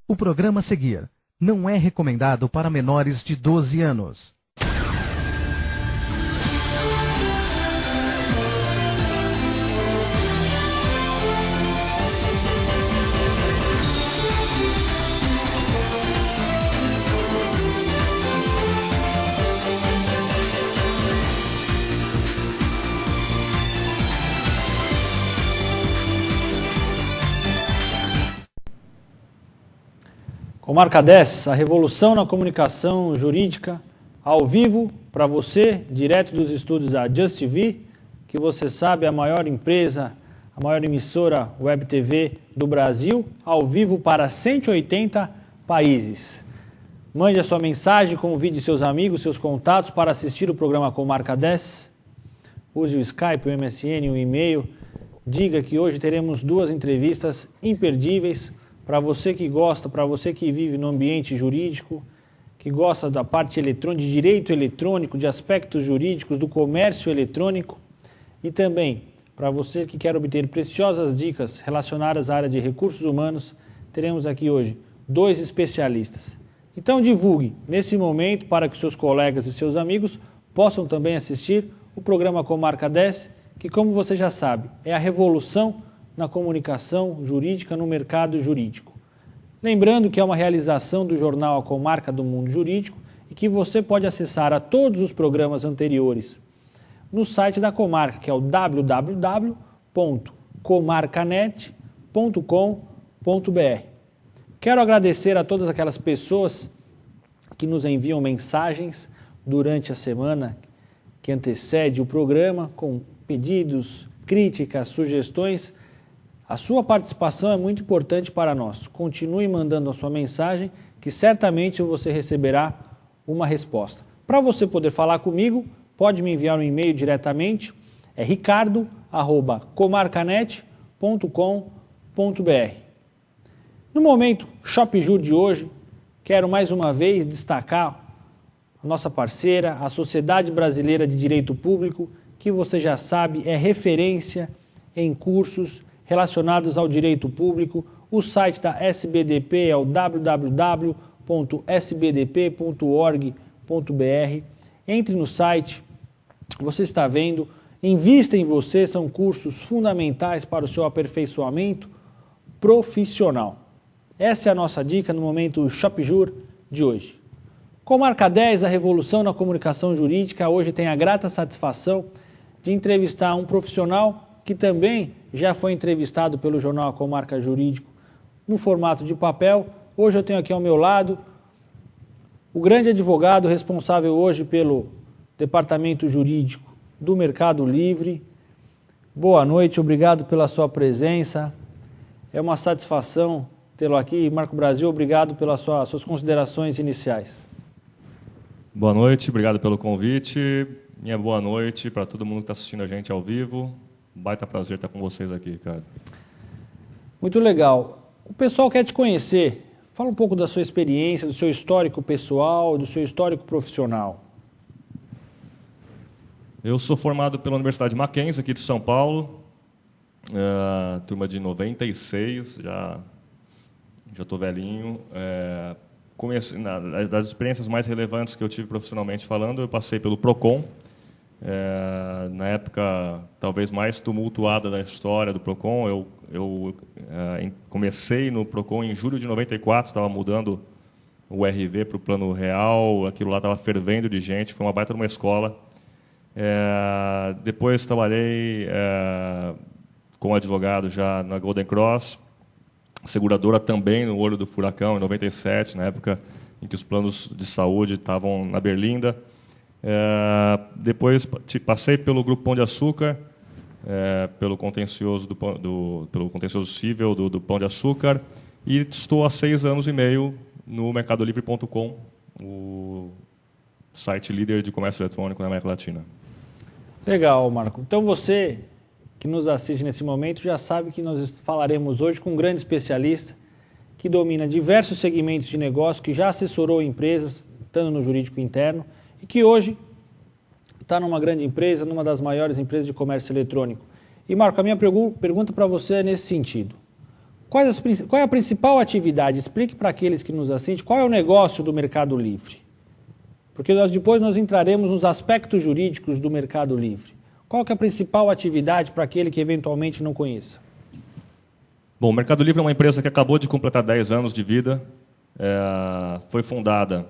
O programa a seguir não é recomendado para menores de 12 anos. Comarca 10, a revolução na comunicação jurídica, ao vivo, para você, direto dos estúdios da Just TV, que você sabe é a maior empresa, a maior emissora web TV do Brasil, ao vivo para 180 países. Mande a sua mensagem, convide seus amigos, seus contatos para assistir o programa Comarca 10. Use o Skype, o MSN, o e-mail. Diga que hoje teremos 2 entrevistas imperdíveis para você que gosta, para você que vive no ambiente jurídico, que gosta da parte eletrônica, de direito eletrônico, de aspectos jurídicos, do comércio eletrônico, e também para você que quer obter preciosas dicas relacionadas à área de recursos humanos, teremos aqui hoje 2 especialistas. Então divulgue nesse momento para que seus colegas e seus amigos possam também assistir o programa Comarca 10, que, como você já sabe, é a revolução na comunicação jurídica no mercado jurídico. Lembrando que é uma realização do jornal A Comarca do Mundo Jurídico e que você pode acessar a todos os programas anteriores no site da Comarca, que é o www.comarcanet.com.br. Quero agradecer a todas aquelas pessoas que nos enviam mensagens durante a semana que antecede o programa, com pedidos, críticas, sugestões. A sua participação é muito importante para nós. Continue mandando a sua mensagem, que certamente você receberá uma resposta. Para você poder falar comigo, pode me enviar um e-mail diretamente, é ricardo@comarcanet.com.br. No momento Shop Jur de hoje, quero mais uma vez destacar a nossa parceira, a Sociedade Brasileira de Direito Público, que você já sabe é referência em cursos relacionados ao direito público. O site da SBDP é o www.sbdp.org.br. Entre no site, você está vendo, invista em você, são cursos fundamentais para o seu aperfeiçoamento profissional. Essa é a nossa dica no momento Shop Jur de hoje. Comarca 10, a revolução na comunicação jurídica, hoje tem a grata satisfação de entrevistar um profissional que também já foi entrevistado pelo jornal A Comarca Jurídico no formato de papel. Hoje eu tenho aqui ao meu lado o grande advogado responsável hoje pelo departamento jurídico do Mercado Livre. Boa noite, obrigado pela sua presença. É uma satisfação tê-lo aqui. Marco Brasil, obrigado pelas suas considerações iniciais. Boa noite, obrigado pelo convite. Minha boa noite para todo mundo que está assistindo a gente ao vivo. Baita prazer estar com vocês aqui, Ricardo. Muito legal. O pessoal quer te conhecer. Fala um pouco da sua experiência, do seu histórico pessoal, do seu histórico profissional. Eu sou formado pela Universidade Mackenzie, aqui de São Paulo, turma de 96, já estou velhinho. Das experiências mais relevantes que eu tive profissionalmente falando, eu passei pelo PROCON, na época talvez mais tumultuada da história do PROCON. Eu comecei no PROCON em julho de 94, estava mudando o RV para o Plano Real, aquilo lá estava fervendo de gente, foi uma baita de uma escola. Depois trabalhei como advogado já na Golden Cross, seguradora também no olho do furacão, em 97, na época em que os planos de saúde estavam na berlinda. Depois passei pelo Grupo Pão de Açúcar, pelo contencioso pelo contencioso civil do Pão de Açúcar, e estou há 6 anos e meio no mercadolivre.com, o site líder de comércio eletrônico na América Latina. Legal, Marco. Então você que nos assiste nesse momento já sabe que nós falaremos hoje com um grande especialista que domina diversos segmentos de negócio, que já assessorou empresas, estando no jurídico interno, e que hoje está numa grande empresa, numa das maiores empresas de comércio eletrônico. E, Marco, a minha pergunta para você é nesse sentido. qual é a principal atividade? Explique para aqueles que nos assistem qual é o negócio do Mercado Livre. Porque depois nós entraremos nos aspectos jurídicos do Mercado Livre. Qual que é a principal atividade para aquele que eventualmente não conheça? Bom, o Mercado Livre é uma empresa que acabou de completar 10 anos de vida. Foi fundada,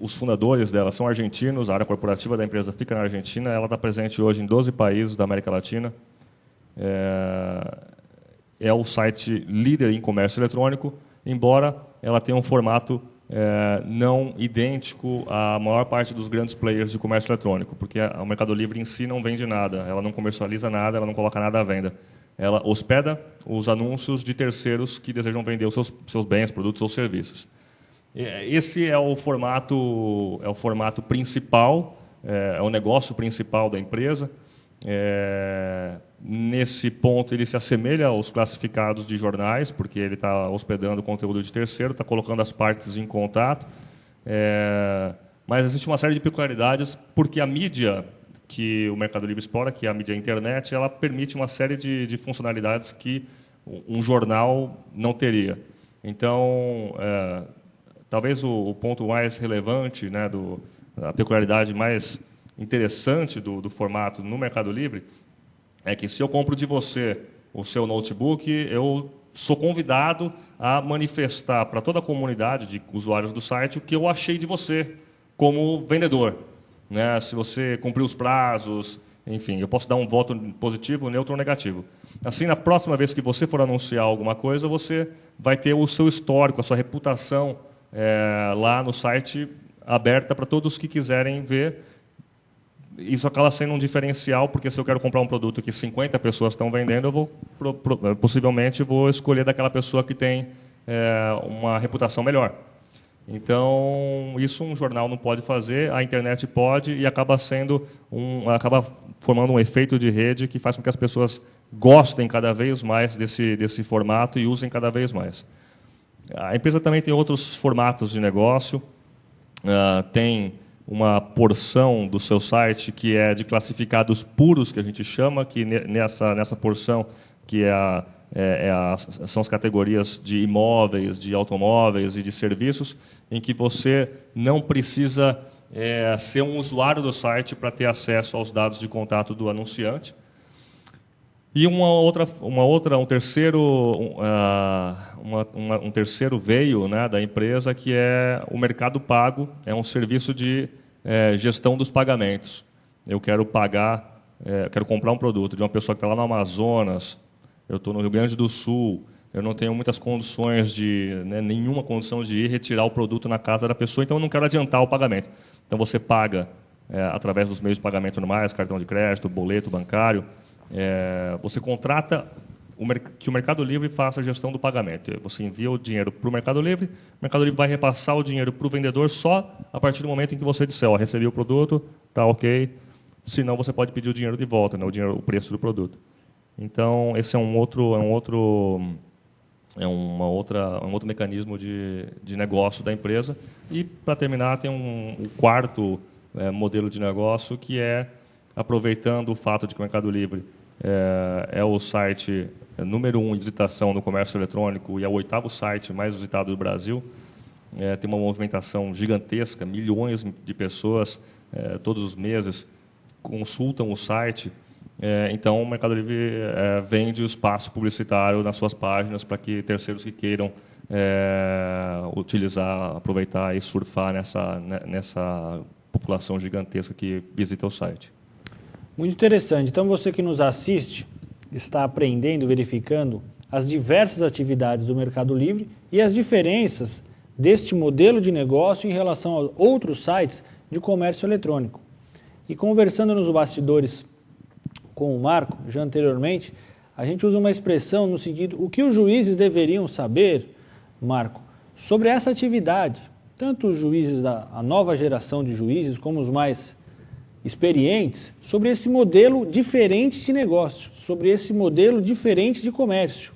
os fundadores dela são argentinos, a área corporativa da empresa fica na Argentina, ela está presente hoje em 12 países da América Latina. É o site líder em comércio eletrônico, embora ela tenha um formato não idêntico à maior parte dos grandes players de comércio eletrônico, porque o Mercado Livre em si não vende nada, ela não comercializa nada, ela não coloca nada à venda. Ela hospeda os anúncios de terceiros que desejam vender os seus bens, produtos ou serviços. Esse é o formato principal, é o negócio principal da empresa. Nesse ponto, ele se assemelha aos classificados de jornais, porque ele está hospedando conteúdo de terceiro, está colocando as partes em contato. Mas existe uma série de peculiaridades, porque a mídia que o Mercado Livre explora, que é a mídia internet, ela permite uma série de funcionalidades que um jornal não teria. Então, talvez o ponto mais relevante, né, a peculiaridade mais interessante do formato no Mercado Livre é que, se eu compro de você o seu notebook, eu sou convidado a manifestar para toda a comunidade de usuários do site o que eu achei de você como vendedor. Né? Se você cumpriu os prazos, enfim, eu posso dar um voto positivo, neutro ou negativo. Assim, na próxima vez que você for anunciar alguma coisa, você vai ter o seu histórico, a sua reputação lá no site aberta para todos que quiserem ver. Isso acaba sendo um diferencial, porque se eu quero comprar um produto que 50 pessoas estão vendendo, eu possivelmente vou escolher daquela pessoa que tem uma reputação melhor. Então, isso um jornal não pode fazer, a internet pode, e acaba formando um efeito de rede que faz com que as pessoas gostem cada vez mais desse formato e usem cada vez mais. A empresa também tem outros formatos de negócio, tem uma porção do seu site que é de classificados puros, que a gente chama, que nessa porção que são as categorias de imóveis, de automóveis e de serviços, em que você não precisa ser um usuário do site para ter acesso aos dados de contato do anunciante. E um terceiro veio, né, da empresa, que é o Mercado Pago, é um serviço de gestão dos pagamentos. Eu quero comprar um produto de uma pessoa que está lá no Amazonas, eu estou no Rio Grande do Sul, eu não tenho muitas condições nenhuma condição de ir retirar o produto na casa da pessoa, então eu não quero adiantar o pagamento. Então você paga através dos meios de pagamento normais, cartão de crédito, boleto bancário. Você contrata que o Mercado Livre faça a gestão do pagamento. Você envia o dinheiro para o Mercado Livre vai repassar o dinheiro para o vendedor só a partir do momento em que você disser: recebi o produto, está ok, senão você pode pedir o dinheiro de volta, né, o preço do produto. Então, esse é um outro mecanismo de negócio da empresa. E, para terminar, tem um quarto modelo de negócio, que é, aproveitando o fato de que o Mercado Livre é o site número 1 em visitação no comércio eletrônico e é o 8º site mais visitado do Brasil. Tem uma movimentação gigantesca, milhões de pessoas todos os meses consultam o site. Então, o Mercado Livre vende o espaço publicitário nas suas páginas para que terceiros que queiram utilizar, aproveitar e surfar nessa população gigantesca que visita o site. Muito interessante. Então, você que nos assiste está aprendendo, verificando as diversas atividades do Mercado Livre e as diferenças deste modelo de negócio em relação a outros sites de comércio eletrônico. E conversando nos bastidores com o Marco, já anteriormente, a gente usa uma expressão no sentido: o que os juízes deveriam saber, Marco, sobre essa atividade? Tanto os juízes a nova geração de juízes, como os mais experientes, sobre esse modelo diferente de negócio, sobre esse modelo diferente de comércio.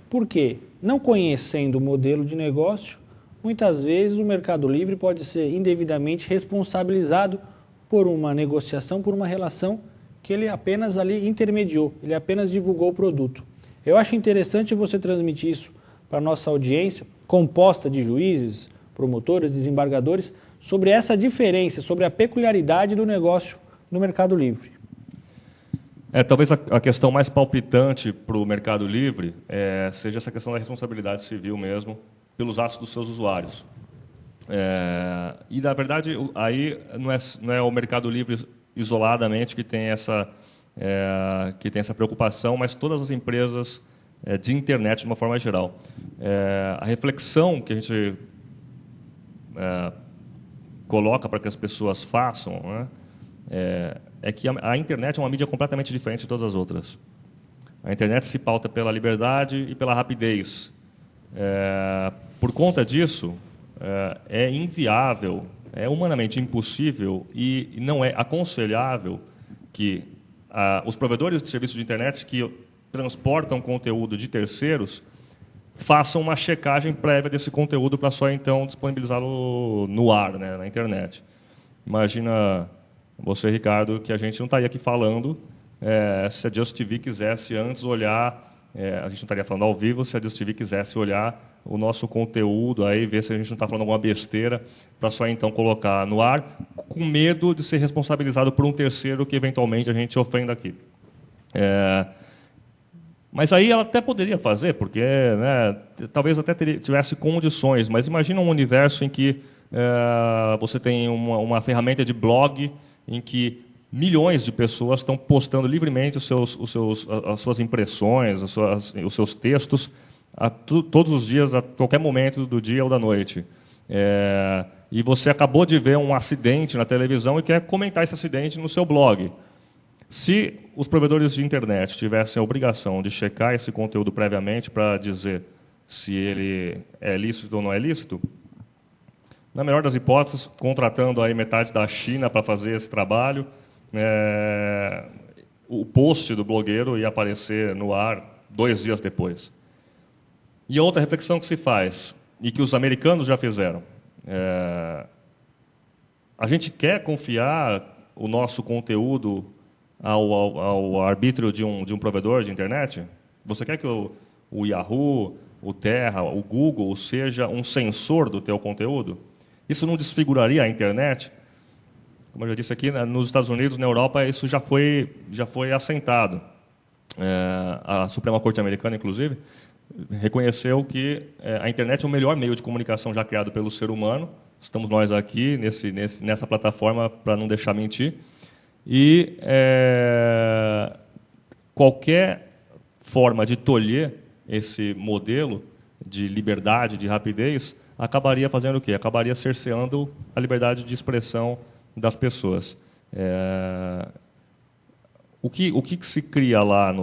Por quê? Não conhecendo o modelo de negócio, muitas vezes o Mercado Livre pode ser indevidamente responsabilizado por uma negociação, por uma relação que ele apenas ali intermediou, ele apenas divulgou o produto. Eu acho interessante você transmitir isso para a nossa audiência, composta de juízes, promotores, desembargadores, sobre essa diferença, sobre a peculiaridade do negócio no Mercado Livre. Talvez a questão mais palpitante para o Mercado Livre seja essa questão da responsabilidade civil mesmo, pelos atos dos seus usuários. E, na verdade, aí não é o Mercado Livre isoladamente que tem essa preocupação, mas todas as empresas de internet, de uma forma geral. A reflexão que a gente coloca para que as pessoas façam, né, é que a internet é uma mídia completamente diferente de todas as outras. A internet se pauta pela liberdade e pela rapidez. Por conta disso, é inviável, é humanamente impossível e não é aconselhável que os provedores de serviços de internet que transportam conteúdo de terceiros façam uma checagem prévia desse conteúdo para só então disponibilizá-lo no ar, né, na internet. Imagina você, Ricardo, que a gente não estaria aqui falando se a Just TV quisesse antes olhar, a gente não estaria falando ao vivo se a Just TV quisesse olhar o nosso conteúdo, aí ver se a gente não está falando alguma besteira, para só então colocar no ar, com medo de ser responsabilizado por um terceiro que eventualmente a gente ofenda aqui. Mas aí ela até poderia fazer, porque né, talvez até tivesse condições, mas imagina um universo em que você tem uma ferramenta de blog em que milhões de pessoas estão postando livremente as suas impressões, os seus textos, todos os dias, a qualquer momento do dia ou da noite. E você acabou de ver um acidente na televisão e quer comentar esse acidente no seu blog. Se os provedores de internet tivessem a obrigação de checar esse conteúdo previamente para dizer se ele é lícito ou não é lícito, na melhor das hipóteses, contratando aí metade da China para fazer esse trabalho, o post do blogueiro ia aparecer no ar 2 dias depois. E a outra reflexão que se faz, e que os americanos já fizeram, a gente quer confiar o nosso conteúdo ao arbítrio de um provedor de internet? Você quer que o Yahoo, o Terra, o Google seja um censor do teu conteúdo? Isso não desfiguraria a internet? Como eu já disse aqui, nos Estados Unidos, na Europa, isso já foi assentado. A Suprema Corte Americana, inclusive, reconheceu que a internet é o melhor meio de comunicação já criado pelo ser humano. Estamos nós aqui nessa plataforma para não deixar mentir. E qualquer forma de tolher esse modelo de liberdade, de rapidez, acabaria fazendo o quê? Acabaria cerceando a liberdade de expressão das pessoas. O que se cria lá,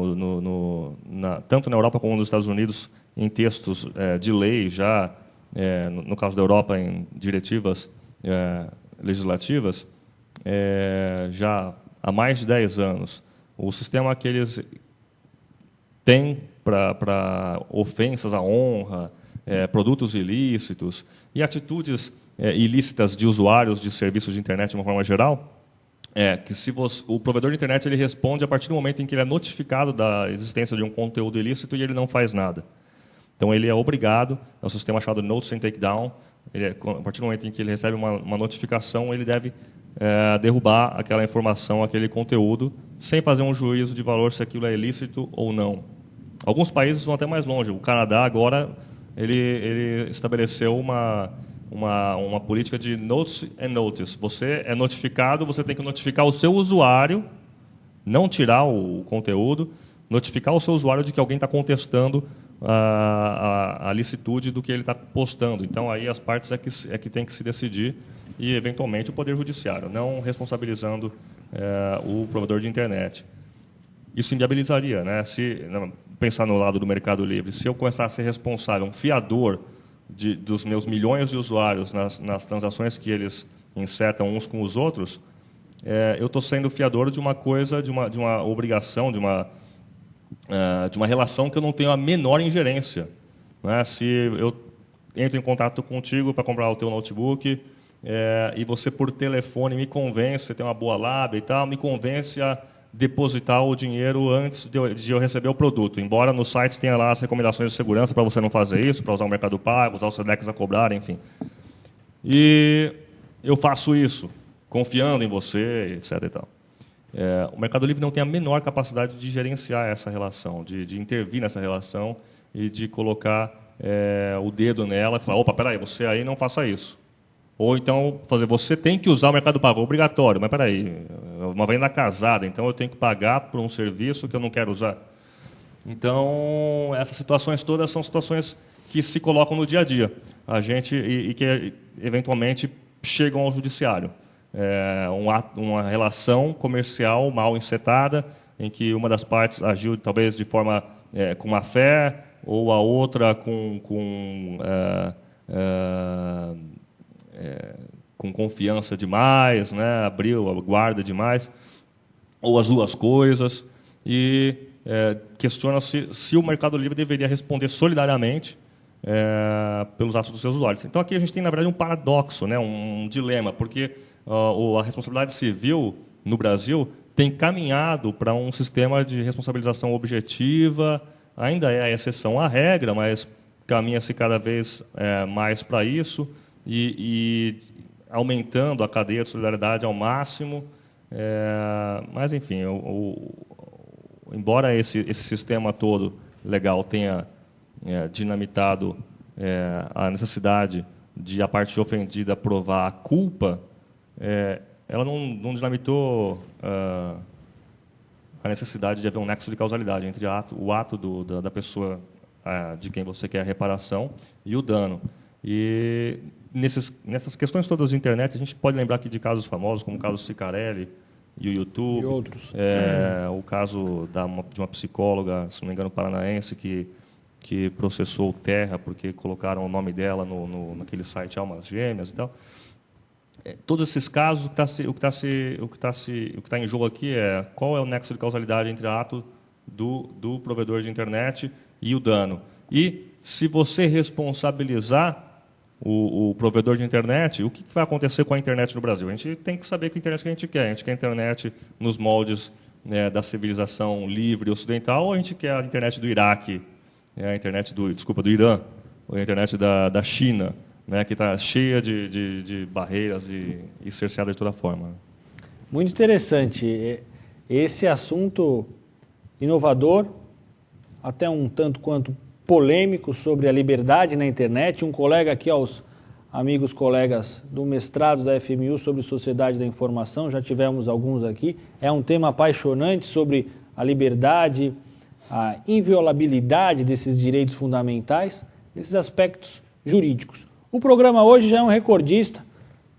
tanto na Europa como nos Estados Unidos, em textos de lei, já, no caso da Europa, em diretivas legislativas, já há mais de 10 anos, o sistema que eles têm para ofensas à honra, produtos ilícitos e atitudes ilícitas de usuários de serviços de internet de uma forma geral, que o provedor de internet ele responde a partir do momento em que ele é notificado da existência de um conteúdo ilícito e ele não faz nada. Então, ele é obrigado, é um sistema chamado Notice and Takedown, a partir do momento em que ele recebe uma notificação, ele deve derrubar aquela informação, aquele conteúdo, sem fazer um juízo de valor se aquilo é ilícito ou não. Alguns países vão até mais longe. O Canadá, agora, ele estabeleceu uma política de notice and notice. Você é notificado, você tem que notificar o seu usuário, não tirar o conteúdo, notificar o seu usuário de que alguém está contestando a licitude do que ele está postando. Então, aí as partes é que tem que se decidir e, eventualmente, o Poder Judiciário, não responsabilizando o provedor de internet. Isso inviabilizaria, né? Se pensar no lado do Mercado Livre, se eu começar a ser responsável, um fiador dos meus milhões de usuários nas transações que eles insetam uns com os outros, eu estou sendo fiador de uma coisa, de uma obrigação, de uma relação que eu não tenho a menor ingerência. Né? Se eu entro em contato contigo para comprar o teu notebook e você, por telefone, me convence, você tem uma boa lábia e tal, me convence depositar o dinheiro antes de eu receber o produto. Embora no site tenha lá as recomendações de segurança para você não fazer isso, para usar o Mercado Pago, usar o Sedex a cobrar, enfim. E eu faço isso, confiando em você, etc. E tal. O Mercado Livre não tem a menor capacidade de gerenciar essa relação, de intervir nessa relação e de colocar o dedo nela e falar, opa, peraí, você aí não faça isso. Ou então, você tem que usar o Mercado Pago, obrigatório, mas peraí, uma venda casada, então eu tenho que pagar por um serviço que eu não quero usar. Então, essas situações todas são situações que se colocam no dia a dia, e que eventualmente chegam ao judiciário. Uma relação comercial mal encetada, em que uma das partes agiu talvez de forma com má fé, ou a outra com confiança demais, né? Abriu a guarda demais, ou as duas coisas, e questiona-se se o Mercado Livre deveria responder solidariamente pelos atos dos seus usuários. Então, aqui a gente tem, na verdade, um paradoxo, né? Um dilema, porque a responsabilidade civil no Brasil tem caminhado para um sistema de responsabilização objetiva, ainda é a exceção à regra, mas caminha-se cada vez mais para isso, e aumentando a cadeia de solidariedade ao máximo. Mas, enfim, embora esse sistema todo legal tenha dinamitado a necessidade de a parte ofendida provar a culpa, ela não dinamitou a necessidade de haver um nexo de causalidade entre o ato da pessoa de quem você quer a reparação e o dano. E nessas questões todas de internet, a gente pode lembrar aqui de casos famosos, como o caso Cicarelli e o YouTube. E outros. O caso de uma psicóloga, se não me engano, paranaense, que processou o Terra porque colocaram o nome dela naquele site Almas Gêmeas e tal. Todos esses casos, o que está em jogo aqui é qual é o nexo de causalidade entre o ato do provedor de internet e o dano. E se você responsabilizar o provedor de internet, o que vai acontecer com a internet no Brasil? A gente tem que saber que internet que a gente quer. A gente quer a internet nos moldes da civilização livre ocidental, ou a gente quer a internet do Iraque, a internet do Irã, ou a internet da China, né, que está cheia de barreiras e cerceada de toda forma. Muito interessante. Esse assunto inovador, até um tanto quanto polêmico, sobre a liberdade na internet. Um colega aqui, aos amigos colegas do mestrado da FMU sobre Sociedade da Informação, já tivemos alguns aqui. É um tema apaixonante sobre a liberdade, a inviolabilidade desses direitos fundamentais, desses aspectos jurídicos. O programa hoje já é um recordista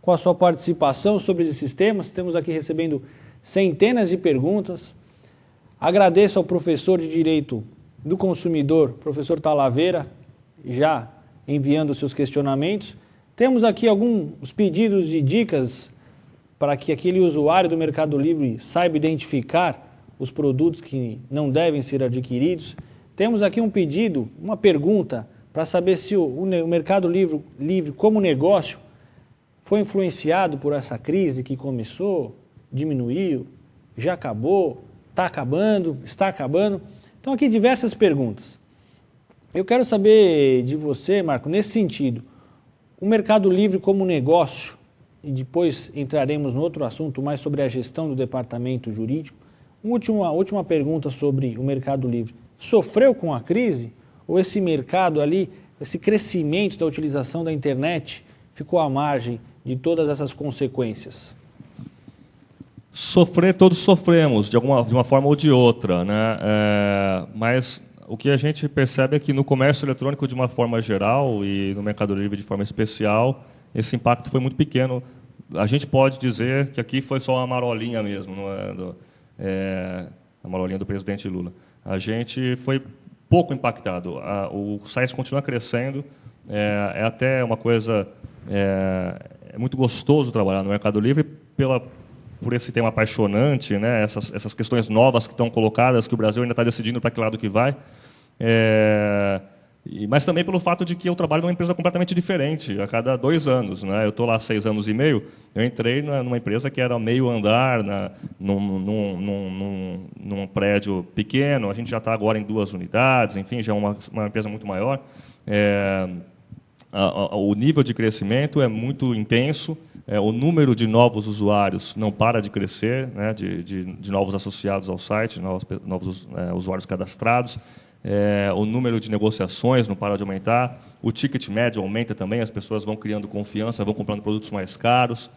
com a sua participação sobre esses temas. Estamos aqui recebendo centenas de perguntas. Agradeço ao professor de Direito do Consumidor, professor Talavera, já enviando seus questionamentos. Temos aqui alguns pedidos de dicas para que aquele usuário do Mercado Livre saiba identificar os produtos que não devem ser adquiridos. Temos aqui um pedido, uma pergunta, para saber se o Mercado Livre como negócio foi influenciado por essa crise que começou, diminuiu, já acabou, está acabando. Então, aqui diversas perguntas. Eu quero saber de você, Marco, nesse sentido, o Mercado Livre como negócio, e depois entraremos no outro assunto mais sobre a gestão do departamento jurídico. Uma última pergunta sobre o Mercado Livre. Sofreu com a crise? Ou esse mercado ali, esse crescimento da utilização da internet, ficou à margem de todas essas consequências? Sofrer, todos sofremos, de uma forma ou de outra, né? Mas o que a gente percebe é que no comércio eletrônico, de uma forma geral, e no Mercado Livre de forma especial, esse impacto foi muito pequeno. A gente pode dizer que aqui foi só uma marolinha mesmo, não é? A marolinha do presidente Lula. A gente foi pouco impactado. O site continua crescendo. É até uma coisa... É muito gostoso trabalhar no Mercado Livre por esse tema apaixonante, né? Essas questões novas que estão colocadas, que o Brasil ainda está decidindo para que lado que vai. Mas também pelo fato de que eu trabalho numa empresa completamente diferente a cada 2 anos, né? Eu estou lá há 6 anos e meio, eu entrei numa empresa que era meio andar, num prédio pequeno, a gente já está agora em 2 unidades, enfim, já é uma empresa muito maior. O nível de crescimento é muito intenso, o número de novos usuários não para de crescer, né, de novos associados ao site, novos usuários cadastrados, o número de negociações não para de aumentar, o ticket médio aumenta também, as pessoas vão criando confiança, vão comprando produtos mais caros.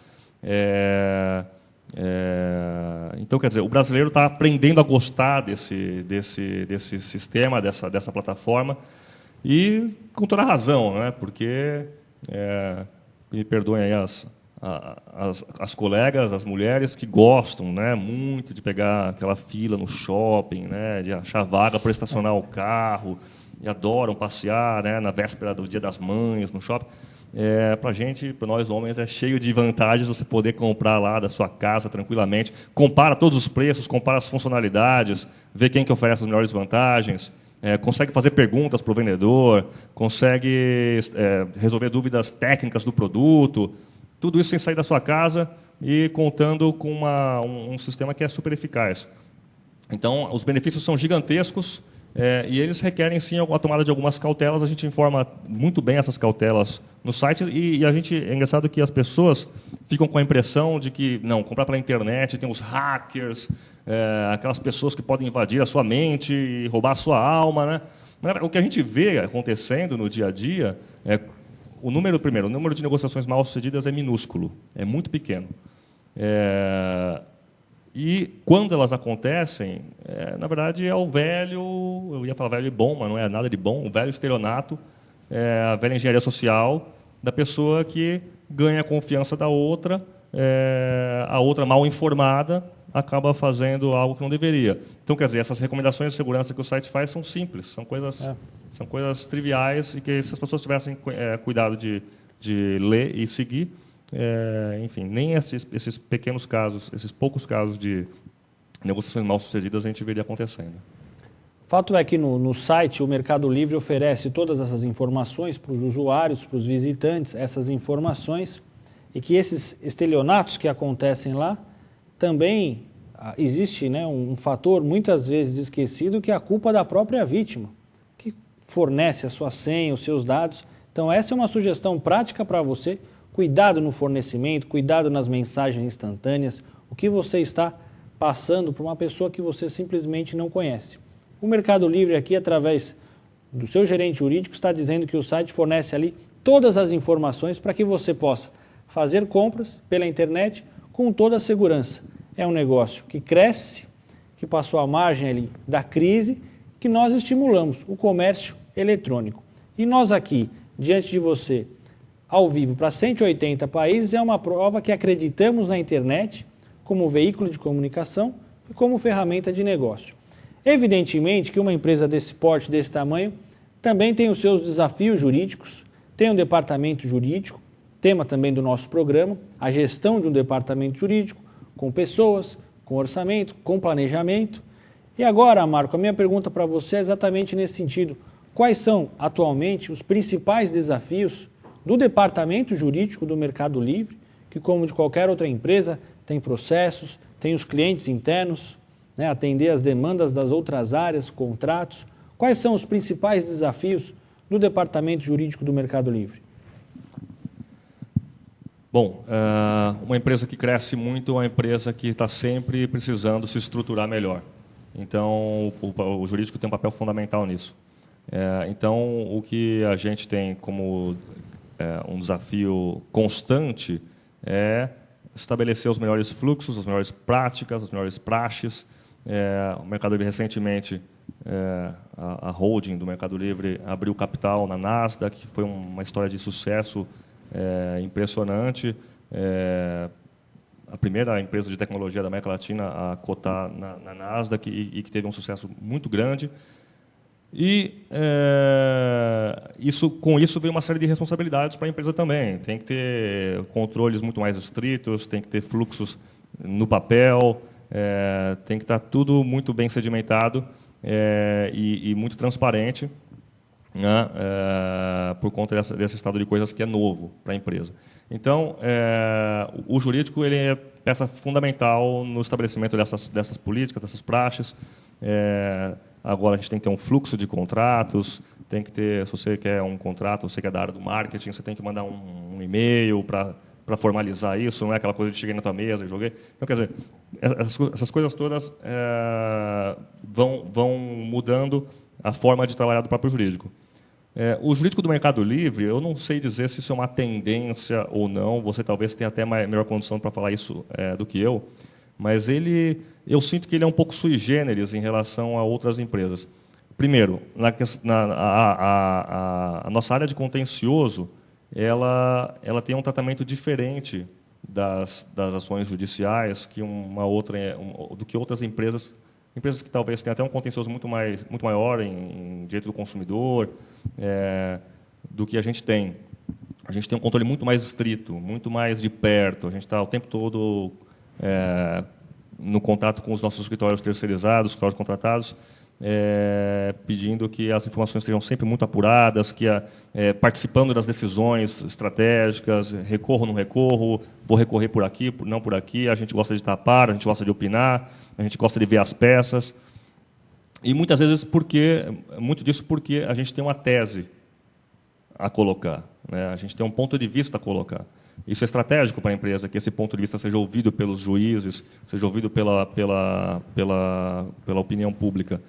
Então, quer dizer, o brasileiro está aprendendo a gostar desse sistema, dessa plataforma, e com toda a razão, né? Porque, me perdoem aí as colegas, as mulheres que gostam, né, muito de pegar aquela fila no shopping, né, de achar vaga para estacionar o carro, e adoram passear, né, na véspera do Dia das Mães no shopping. Para a gente, para nós homens, é cheio de vantagens você poder comprar lá da sua casa tranquilamente, compara todos os preços, compara as funcionalidades, vê quem que oferece as melhores vantagens, consegue fazer perguntas para o vendedor, consegue resolver dúvidas técnicas do produto, tudo isso sem sair da sua casa e contando com um sistema que é super eficaz. Então, os benefícios são gigantescos e eles requerem, sim, a tomada de algumas cautelas. A gente informa muito bem essas cautelas no site e é engraçado que as pessoas ficam com a impressão de que, não, comprar pela internet, tem os hackers, aquelas pessoas que podem invadir a sua mente e roubar a sua alma, né? O que a gente vê acontecendo no dia a dia o número de negociações mal-sucedidas é minúsculo, é muito pequeno. E, quando elas acontecem, na verdade, é o velho, eu ia falar velho e bom, mas não é nada de bom, o velho estelionato, a velha engenharia social da pessoa que ganha a confiança da outra, a outra mal informada acaba fazendo algo que não deveria. Então, quer dizer, essas recomendações de segurança que o site faz são simples, são coisas triviais e que, se as pessoas tivessem cuidado de ler e seguir, enfim, nem esses pequenos casos, esses poucos casos de negociações mal-sucedidas a gente veria acontecendo. Fato é que no site o Mercado Livre oferece todas essas informações para os usuários, para os visitantes, essas informações, e que esses estelionatos que acontecem lá, também existe, né, um fator muitas vezes esquecido, que é a culpa da própria vítima, que fornece a sua senha, os seus dados. Então essa é uma sugestão prática para você. Cuidado no fornecimento, cuidado nas mensagens instantâneas, o que você está passando para uma pessoa que você simplesmente não conhece. O Mercado Livre aqui, através do seu gerente jurídico, está dizendo que o site fornece ali todas as informações para que você possa fazer compras pela internet com toda a segurança. É um negócio que cresce, que passou à margem ali da crise, que nós estimulamos, o comércio eletrônico. E nós aqui, diante de você, ao vivo para 180 países, é uma prova que acreditamos na internet como veículo de comunicação e como ferramenta de negócio. Evidentemente que uma empresa desse porte, desse tamanho, também tem os seus desafios jurídicos, tem um departamento jurídico, tema também do nosso programa, a gestão de um departamento jurídico, com pessoas, com orçamento, com planejamento. E agora, Marco, a minha pergunta para você é exatamente nesse sentido. Quais são, atualmente, os principais desafios do departamento jurídico do Mercado Livre, que, como de qualquer outra empresa, tem processos, tem os clientes internos, né, atender as demandas das outras áreas, contratos? Quais são os principais desafios do departamento jurídico do Mercado Livre? Bom, uma empresa que cresce muito é uma empresa que está sempre precisando se estruturar melhor. Então, o jurídico tem um papel fundamental nisso. Então, o que a gente tem como um desafio constante é estabelecer os melhores fluxos, as melhores práticas, as melhores praxes. O Mercado Livre, recentemente, a holding do Mercado Livre abriu capital na Nasdaq, que foi uma história de sucesso impressionante. A primeira empresa de tecnologia da América Latina a cotar na Nasdaq e que teve um sucesso muito grande. E com isso veio uma série de responsabilidades para a empresa também. Tem que ter controles muito mais estritos, tem que ter fluxos no papel, tem que estar tudo muito bem sedimentado e muito transparente. né, por conta desse estado de coisas que é novo para a empresa. Então, o jurídico ele é peça fundamental no estabelecimento dessas políticas, dessas praxes. Agora a gente tem que ter um fluxo de contratos, tem que ter, se você quer um contrato, você que é da área do marketing, você tem que mandar um e-mail para formalizar isso, não é aquela coisa de cheguei na tua mesa e joguei. Então, quer dizer, essas coisas todas vão mudando a forma de trabalhar do próprio jurídico. O jurídico do Mercado Livre, eu não sei dizer se isso é uma tendência ou não, você talvez tenha até melhor condição para falar isso do que eu, mas eu sinto que ele é um pouco sui generis em relação a outras empresas. Primeiro, a nossa área de contencioso, ela tem um tratamento diferente das ações judiciais que do que outras empresas que talvez tenham até um contencioso muito maior em direito do consumidor do que a gente tem. A gente tem um controle muito mais estrito, muito mais de perto. A gente está o tempo todo no contato com os nossos escritórios terceirizados, escritórios contratados, pedindo que as informações estejam sempre muito apuradas, que participando das decisões estratégicas, recorro ou não recorro, vou recorrer por aqui, não por aqui, a gente gosta de tapar, a gente gosta de opinar, a gente gosta de ver as peças. E muitas vezes muito disso porque a gente tem uma tese a colocar, né? A gente tem um ponto de vista a colocar. Isso é estratégico para a empresa, que esse ponto de vista seja ouvido pelos juízes, seja ouvido pela opinião pública.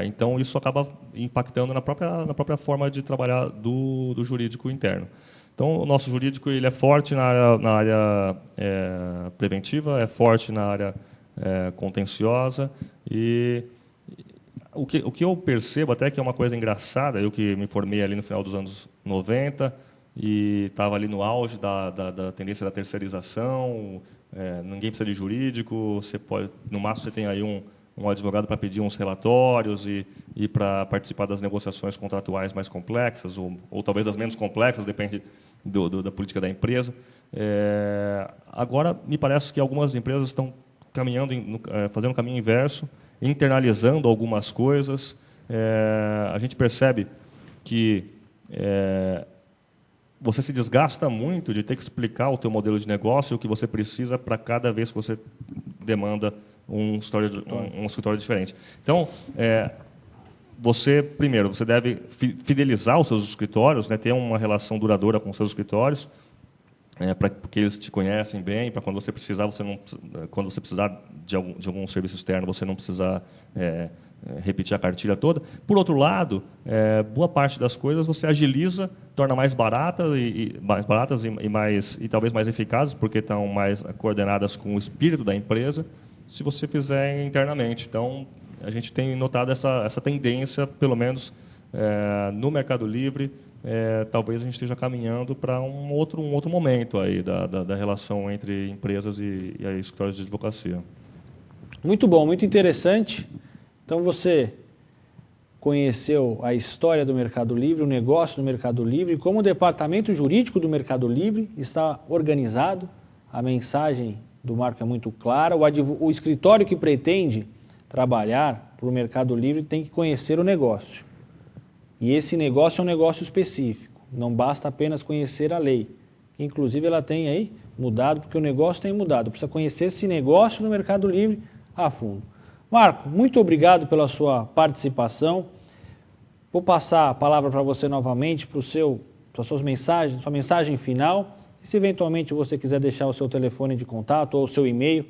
Então, isso acaba impactando na própria forma de trabalhar do jurídico interno. Então, o nosso jurídico ele é forte na área preventiva, é forte na área contenciosa, e o que eu percebo até que é uma coisa engraçada, eu que me formei ali no final dos anos 90 e estava ali no auge da tendência da terceirização, ninguém precisa de jurídico, no máximo você tem aí um advogado para pedir uns relatórios e para participar das negociações contratuais mais complexas, ou talvez das menos complexas, depende da política da empresa. Agora, me parece que algumas empresas estão caminhando, fazendo o caminho inverso, internalizando algumas coisas. A gente percebe que você se desgasta muito de ter que explicar o teu modelo de negócio e o que você precisa para cada vez que você demanda um escritório diferente. Então, primeiro, você deve fidelizar os seus escritórios, né, ter uma relação duradoura com os seus escritórios, porque eles te conhecem bem, para quando você precisar, quando você precisar de algum serviço externo, você não precisar repetir a cartilha toda. Por outro lado, boa parte das coisas você agiliza, torna mais baratas e talvez mais eficazes, porque estão mais coordenadas com o espírito da empresa, se você fizer internamente. Então, a gente tem notado essa tendência, pelo menos no Mercado Livre. Talvez a gente esteja caminhando para um outro momento aí da relação entre empresas e escritórios de advocacia. Muito bom, muito interessante. Então você conheceu a história do Mercado Livre, o negócio do Mercado Livre, como o departamento jurídico do Mercado Livre está organizado. A mensagem do Marco é muito clara. O escritório que pretende trabalhar para o Mercado Livre tem que conhecer o negócio. E esse negócio é um negócio específico. Não basta apenas conhecer a lei. Inclusive ela tem aí mudado, porque o negócio tem mudado. Precisa conhecer esse negócio no Mercado Livre a fundo. Marco, muito obrigado pela sua participação. Vou passar a palavra para você novamente, para sua mensagem final. E se eventualmente você quiser deixar o seu telefone de contato ou o seu e-mail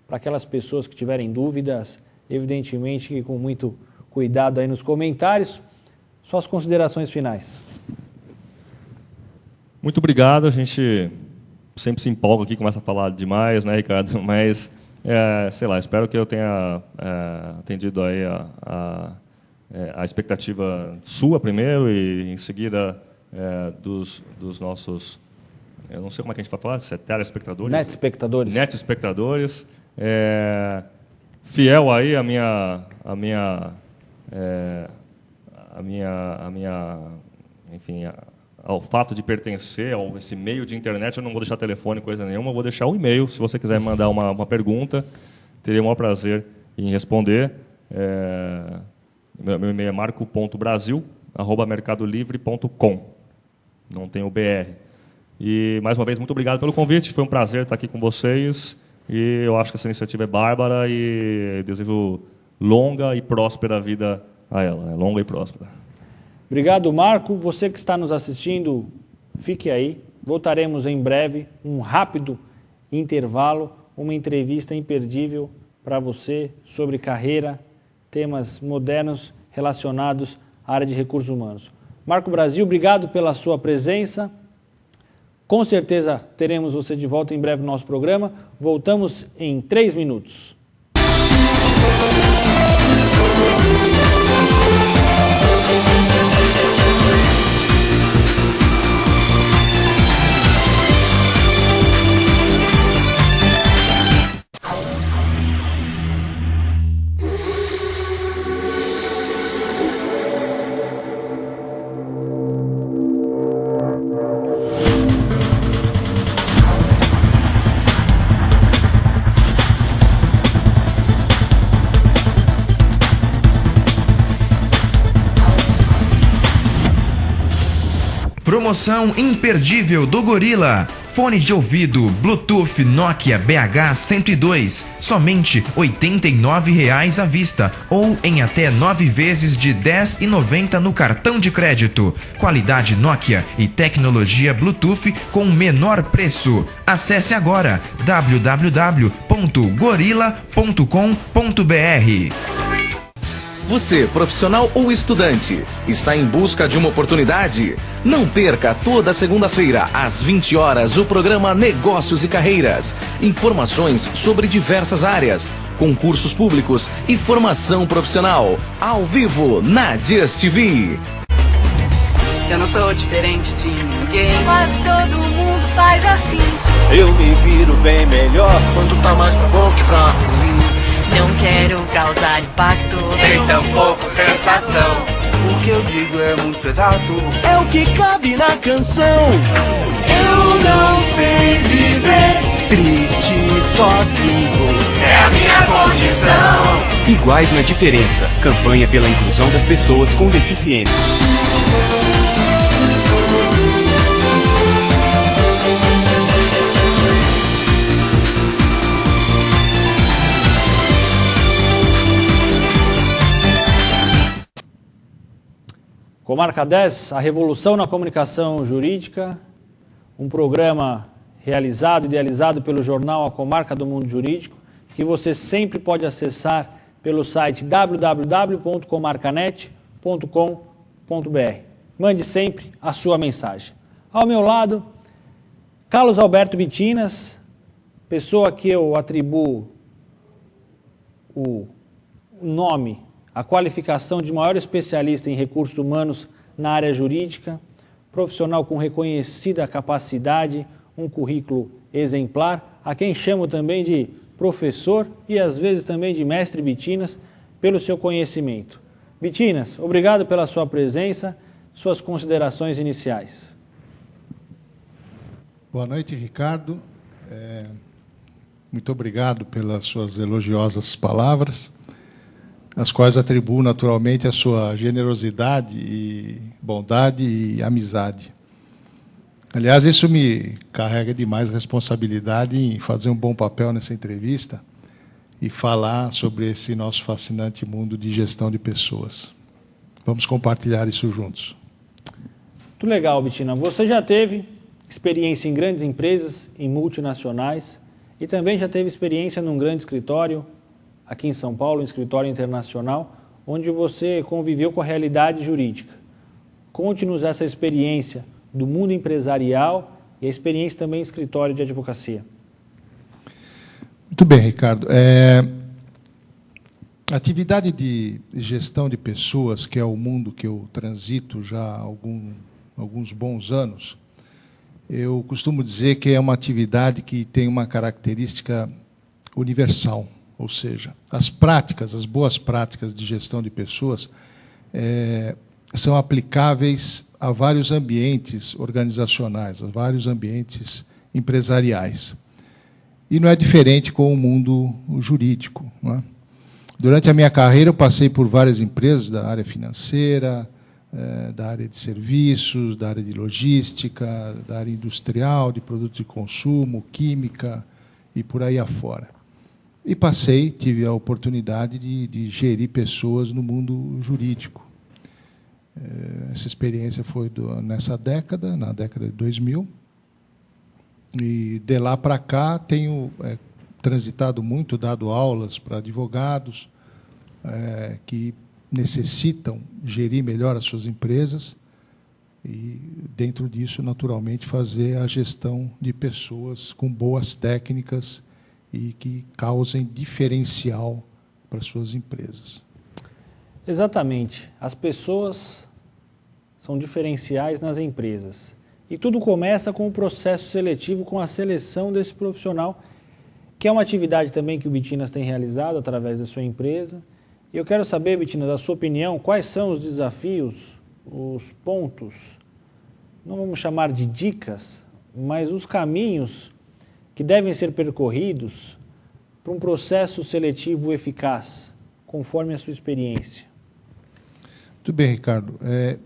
para aquelas pessoas que tiverem dúvidas, evidentemente que com muito cuidado aí nos comentários. Suas considerações finais. Muito obrigado. A gente sempre se empolga aqui, começa a falar demais, né, Ricardo? Mas, sei lá, espero que eu tenha atendido aí a expectativa sua primeiro e em seguida dos nossos, eu não sei como é que a gente vai falar, se é telespectadores? Netespectadores. Netespectadores. Fiel aí enfim, ao fato de pertencer a esse meio de internet, eu não vou deixar telefone, coisa nenhuma, eu vou deixar o e-mail. Se você quiser mandar uma pergunta, teria o maior prazer em responder. Meu e-mail é marco.brasil, @mercadolivre.com. Não tem o BR. E, mais uma vez, muito obrigado pelo convite. Foi um prazer estar aqui com vocês. E eu acho que essa iniciativa é bárbara e desejo longa e próspera vida a ela. Longa e próspera. Obrigado, Marco. Você que está nos assistindo, fique aí. Voltaremos em breve, um rápido intervalo, uma entrevista imperdível para você sobre carreira, temas modernos relacionados à área de recursos humanos. Marco Brasil, obrigado pela sua presença. Com certeza teremos você de volta em breve no nosso programa. Voltamos em 3 minutos. Promoção imperdível do Gorilla. Fone de ouvido Bluetooth Nokia BH102, somente R$ 89,00 à vista ou em até 9 vezes de R$ 10,90 no cartão de crédito. Qualidade Nokia e tecnologia Bluetooth com menor preço. Acesse agora www.gorilla.com.br. Você, profissional ou estudante, está em busca de uma oportunidade? Não perca toda segunda-feira, às 20 horas, o programa Negócios e Carreiras. Informações sobre diversas áreas, concursos públicos e formação profissional. Ao vivo, na Just TV. Eu não sou diferente de ninguém, mas todo mundo faz assim. Eu me viro bem melhor quando tá mais pra bom que pra ruim. Não quero causar impacto, Nem tampouco sensação. O que eu digo é muito exato, É o que cabe na canção. eu não sei viver triste sozinho. É a minha condição. Iguais na diferença. Campanha pela inclusão das pessoas com deficiência. Comarca 10, a revolução na comunicação jurídica, um programa realizado, idealizado pelo jornal A Comarca do Mundo Jurídico, que você sempre pode acessar pelo site www.comarcanet.com.br. Mande sempre a sua mensagem. Ao meu lado, Carlos Alberto Bitinas, pessoa que eu atribuo o nome, a qualificação de maior especialista em recursos humanos na área jurídica, profissional com reconhecida capacidade, um currículo exemplar, a quem chamo também de professor e às vezes também de mestre Bitinas, pelo seu conhecimento. Bitinas, obrigado pela sua presença, suas considerações iniciais. Boa noite, Ricardo. Muito obrigado pelas suas elogiosas palavras, as quais atribuo naturalmente a sua generosidade, e bondade e amizade. Aliás, isso me carrega de mais responsabilidade em fazer um bom papel nessa entrevista e falar sobre esse nosso fascinante mundo de gestão de pessoas. Vamos compartilhar isso juntos. Muito legal, Bitina. Você já teve experiência em grandes empresas, em multinacionais, e também já teve experiência num grande escritório, aqui em São Paulo, um escritório internacional, onde você conviveu com a realidade jurídica. Conte-nos essa experiência do mundo empresarial e a experiência também em escritório de advocacia. Muito bem, Ricardo. A atividade de gestão de pessoas, que é o mundo que eu transito já há alguns bons anos, eu costumo dizer que é uma atividade que tem uma característica universal. Ou seja, as boas práticas de gestão de pessoas são aplicáveis a vários ambientes organizacionais, a vários ambientes empresariais. E não é diferente com o mundo jurídico, não é? Durante a minha carreira, eu passei por várias empresas da área financeira, da área de serviços, da área de logística, da área industrial, de produtos de consumo, química e por aí afora. E tive a oportunidade de gerir pessoas no mundo jurídico. Essa experiência foi nessa década, na década de 2000. E de lá para cá tenho transitado muito, dado aulas para advogados que necessitam gerir melhor as suas empresas e, dentro disso, naturalmente, fazer a gestão de pessoas com boas técnicas e que causem diferencial para suas empresas. Exatamente. As pessoas são diferenciais nas empresas. E tudo começa com o processo seletivo, com a seleção desse profissional, que é uma atividade também que o Bitinas tem realizado através da sua empresa. E eu quero saber, Bitinas, a sua opinião, quais são os desafios, os pontos, não vamos chamar de dicas, mas os caminhos que devem ser percorridos para um processo seletivo eficaz, conforme a sua experiência. Muito bem, Ricardo.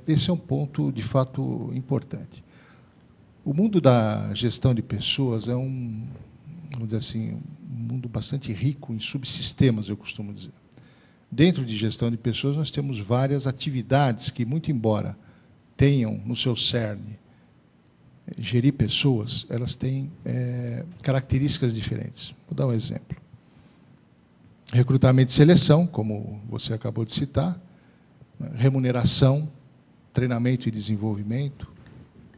Esse é um ponto, de fato, importante. O mundo da gestão de pessoas é vamos dizer assim, um mundo bastante rico em subsistemas, eu costumo dizer. Dentro de gestão de pessoas, nós temos várias atividades que, muito embora tenham no seu cerne gerir pessoas, elas têm características diferentes. Vou dar um exemplo. Recrutamento e seleção, como você acabou de citar, remuneração, treinamento e desenvolvimento,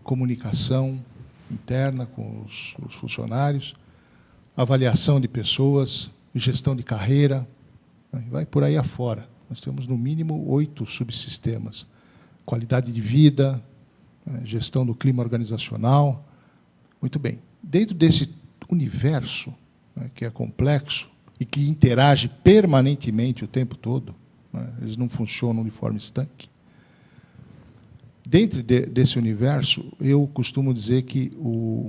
comunicação interna com os funcionários, avaliação de pessoas, gestão de carreira, vai por aí afora. Nós temos, no mínimo, 8 subsistemas. Qualidade de vida, gestão do clima organizacional. Muito bem. Dentro desse universo, que é complexo e que interage permanentemente o tempo todo, eles não funcionam de forma estanque. Dentro desse universo, eu costumo dizer que o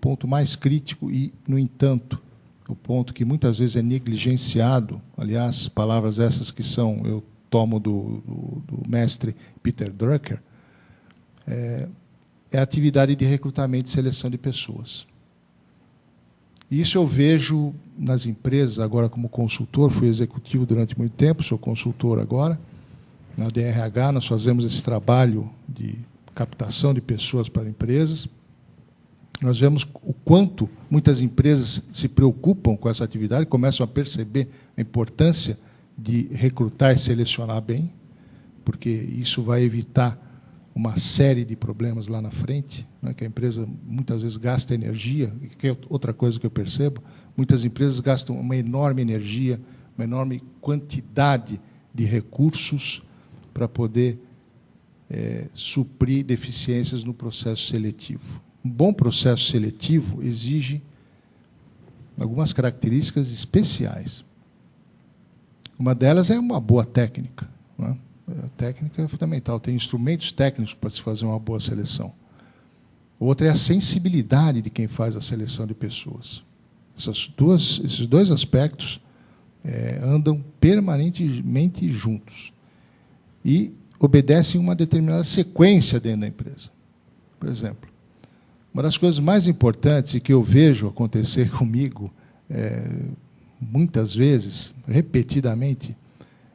ponto mais crítico e, no entanto, o ponto que muitas vezes é negligenciado, aliás, palavras essas que eu tomo do mestre Peter Drucker, é a atividade de recrutamento e seleção de pessoas. Isso eu vejo nas empresas, agora como consultor, fui executivo durante muito tempo, sou consultor agora. Na DRH nós fazemos esse trabalho de captação de pessoas para empresas. Nós vemos o quanto muitas empresas se preocupam com essa atividade, começam a perceber a importância de recrutar e selecionar bem, porque isso vai evitar uma série de problemas lá na frente, que a empresa muitas vezes gasta energia, que é outra coisa que eu percebo, muitas empresas gastam uma enorme energia, uma enorme quantidade de recursos para poder suprir deficiências no processo seletivo. Um bom processo seletivo exige algumas características especiais. Uma delas é uma boa técnica. A técnica é fundamental. Tem instrumentos técnicos para se fazer uma boa seleção. Outra é a sensibilidade de quem faz a seleção de pessoas. Esses dois aspectos andam permanentemente juntos e obedecem uma determinada sequência dentro da empresa. Por exemplo, uma das coisas mais importantes e que eu vejo acontecer comigo muitas vezes, repetidamente,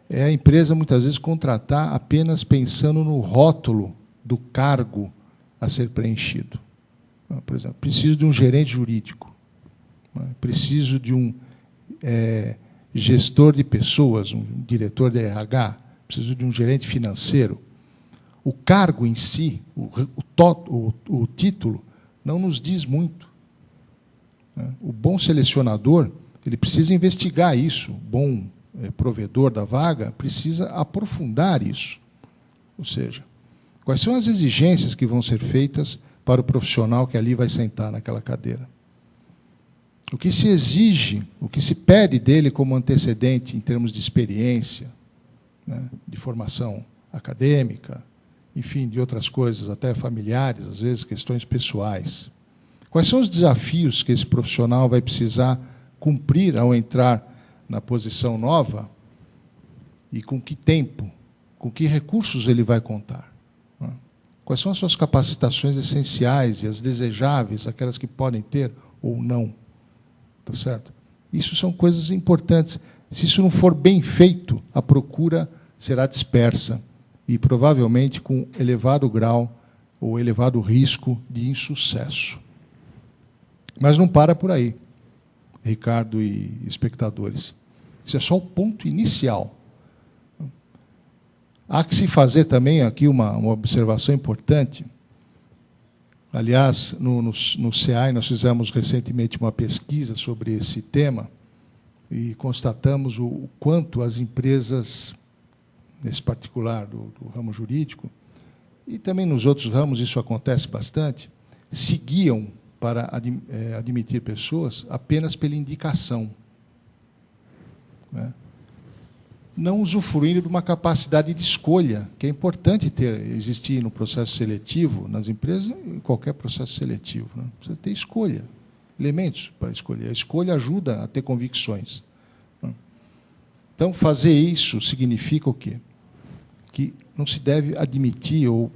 é a empresa muitas vezes contratar apenas pensando no rótulo do cargo a ser preenchido. Por exemplo, preciso de um gerente jurídico, preciso de um gestor de pessoas, um diretor de RH, preciso de um gerente financeiro. O cargo em si, o título, não nos diz muito. O bom selecionador, ele precisa investigar isso. O bom provedor da vaga precisa aprofundar isso. Ou seja, quais são as exigências que vão ser feitas para o profissional que ali vai sentar naquela cadeira? O que se exige, o que se pede dele como antecedente em termos de experiência, de formação acadêmica, enfim, de outras coisas, até familiares, às vezes questões pessoais. Quais são os desafios que esse profissional vai precisar cumprir ao entrar na posição nova e com que tempo Com que recursos ele vai contar? Né? Quais são as suas capacitações essenciais e as desejáveis, aquelas que podem ter ou não? Tá certo? Isso são coisas importantes. Se isso não for bem feito, a procura será dispersa e provavelmente com elevado grau ou elevado risco de insucesso. Mas não para por aí, Ricardo e espectadores. Isso é só o ponto inicial. Há que se fazer também aqui uma observação importante. Aliás, no CEAI nós fizemos recentemente uma pesquisa sobre esse tema e constatamos o quanto as empresas, nesse particular do ramo jurídico, e também nos outros ramos isso acontece bastante, seguiam para admitir pessoas apenas pela indicação, né? Não usufruindo de uma capacidade de escolha, que é importante existir no processo seletivo, nas empresas, em qualquer processo seletivo. Né? Precisa ter escolha, elementos para escolher. A escolha ajuda a ter convicções. Né? Então, fazer isso significa o quê? Que não se deve admitir ou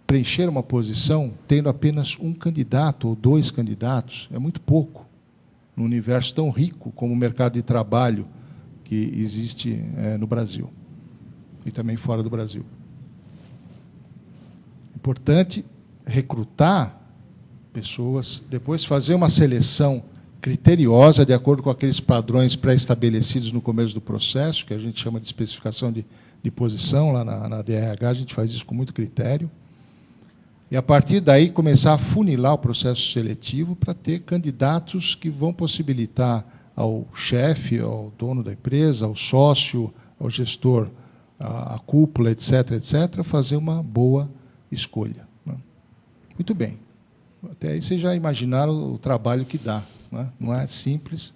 preencher uma posição tendo apenas um candidato ou 2 candidatos. É muito pouco, num universo tão rico como o mercado de trabalho que existe no Brasil e também fora do Brasil. Importante recrutar pessoas, depois fazer uma seleção criteriosa de acordo com aqueles padrões pré-estabelecidos no começo do processo, que a gente chama de especificação de posição, lá na DRH a gente faz isso com muito critério, e a partir daí começar a funilar o processo seletivo para ter candidatos que vão possibilitar ao chefe, ao dono da empresa, ao sócio, ao gestor, à cúpula, etc., etc., fazer uma boa escolha. Né? Muito bem. Até aí vocês já imaginaram o trabalho que dá. Né? Não é simples,